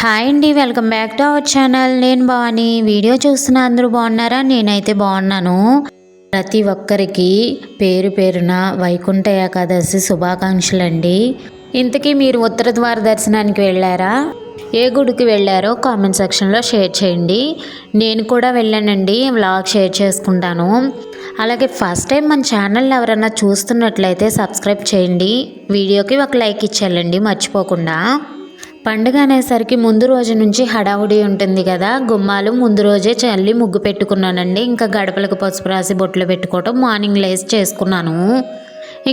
Hi అండి, welcome back to our channel. నేను Bhavani. Video చూస్తున్న అందరూ బాగున్నారా? నేనైతే బాగున్నాను. ప్రతి ఒక్కరికి పేరు పేరున వైకుంఠ ఏకాదశి శుభాకాంక్షలు అండి. ఇంతకీ మీరు ఉత్తర ద్వార దర్శనానికి వెళ్ళారా? ఏ గుడికి వెళ్ళారో కామెంట్ సెక్షన్లో షేర్ చేయండి. నేను కూడా వెళ్ళానండి, వ్లాగ్ షేర్ చేసుకుంటాను. అలాగే ఫస్ట్ టైం మన ఛానల్ ఎవరైనా చూస్తున్నట్లయితే సబ్స్క్రైబ్ చేయండి. వీడియోకి ఒక లైక్ ఇచ్చేయాలండి మర్చిపోకుండా. పండుగ అనేసరికి ముందు రోజు నుంచి హడావుడి ఉంటుంది కదా. గుమ్మాలు ముందు రోజే చల్లి ముగ్గు పెట్టుకున్నానండి. ఇంకా గడపలకు పసుపు రాసి బొట్లు పెట్టుకోవటం మార్నింగ్ లేసి చేసుకున్నాను.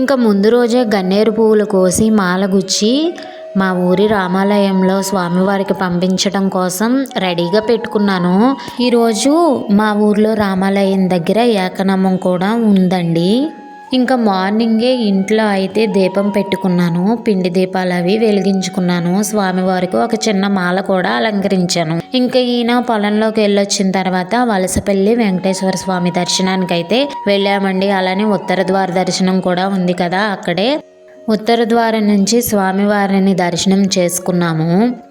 ఇంకా ముందు రోజే గన్నేరు పువ్వులు కోసి మాల గుచ్చి మా ఊరి రామాలయంలో స్వామివారికి పంపించడం కోసం రెడీగా పెట్టుకున్నాను. ఈరోజు మా ఊర్లో రామాలయం దగ్గర ఏకనామం కూడా ఉందండి. ఇంకా మార్నింగే ఇంట్లో అయితే దీపం పెట్టుకున్నాను. పిండి దీపాలు అవి వెలిగించుకున్నాను. స్వామివారికి ఒక చిన్న మాల కూడా అలంకరించాను. ఇంకా ఈయన పొలంలోకి వెళ్ళొచ్చిన తర్వాత వలసపల్లి వెంకటేశ్వర స్వామి దర్శనానికి అయితే వెళ్ళామండి. అలానే ఉత్తర ద్వార దర్శనం కూడా ఉంది కదా, అక్కడే ఉత్తర ద్వారం నుంచి స్వామివారిని దర్శనం చేసుకున్నాము.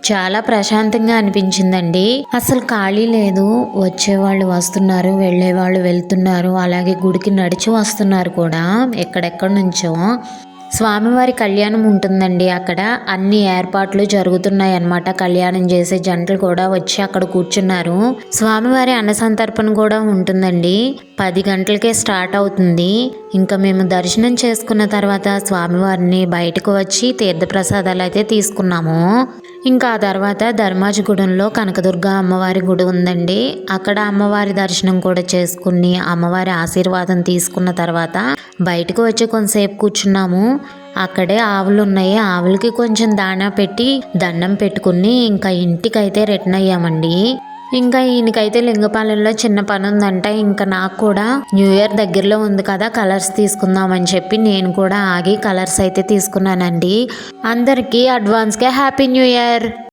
చాలా ప్రశాంతంగా అనిపించిందండి. అసలు ఖాళీ లేదు. వచ్చేవాళ్ళు వస్తున్నారు, వెళ్ళేవాళ్ళు వెళ్తున్నారు. అలాగే గుడికి నడిచి వస్తున్నారు కూడా ఎక్కడెక్కడి నుంచో. స్వామివారి కళ్యాణం ఉంటుందండి అక్కడ. అన్ని ఏర్పాట్లు జరుగుతున్నాయి అన్నమాట. కళ్యాణం చేసే జంటలు కూడా వచ్చి అక్కడ కూర్చున్నారు. స్వామివారి అన్నసంతర్పణ కూడా ఉంటుందండి. 10 గంటలకే స్టార్ట్ అవుతుంది. ఇంకా మేము దర్శనం చేసుకున్న తర్వాత స్వామివారిని బయటకు వచ్చి తీర్థప్రసాదాలు అయితే తీసుకున్నాము. ఇంకా ఆ తర్వాత ధర్మాజిగూడెంలో కనకదుర్గ అమ్మవారి గుడి ఉందండి. అక్కడ అమ్మవారి దర్శనం కూడా చేసుకుని అమ్మవారి ఆశీర్వాదం తీసుకున్న తర్వాత బయటకు వచ్చి కొంతసేపు కూర్చున్నాము. అక్కడే ఆవులు ఉన్నాయి. ఆవులకి కొంచెం దాణా పెట్టి దండం పెట్టుకుని ఇంకా ఇంటికైతే రిటర్న్ అయ్యామండి. ఇంకా ఈయనకైతే లింగపాలెంలో చిన్న పని ఉందంట. ఇంకా నాకు కూడా న్యూ ఇయర్ దగ్గరలో ఉంది కదా, కలర్స్ తీసుకుందామని చెప్పి నేను కూడా ఆగి కలర్స్ అయితే తీసుకున్నానండి. అందరికీ అడ్వాన్స్గా హ్యాపీ న్యూ ఇయర్.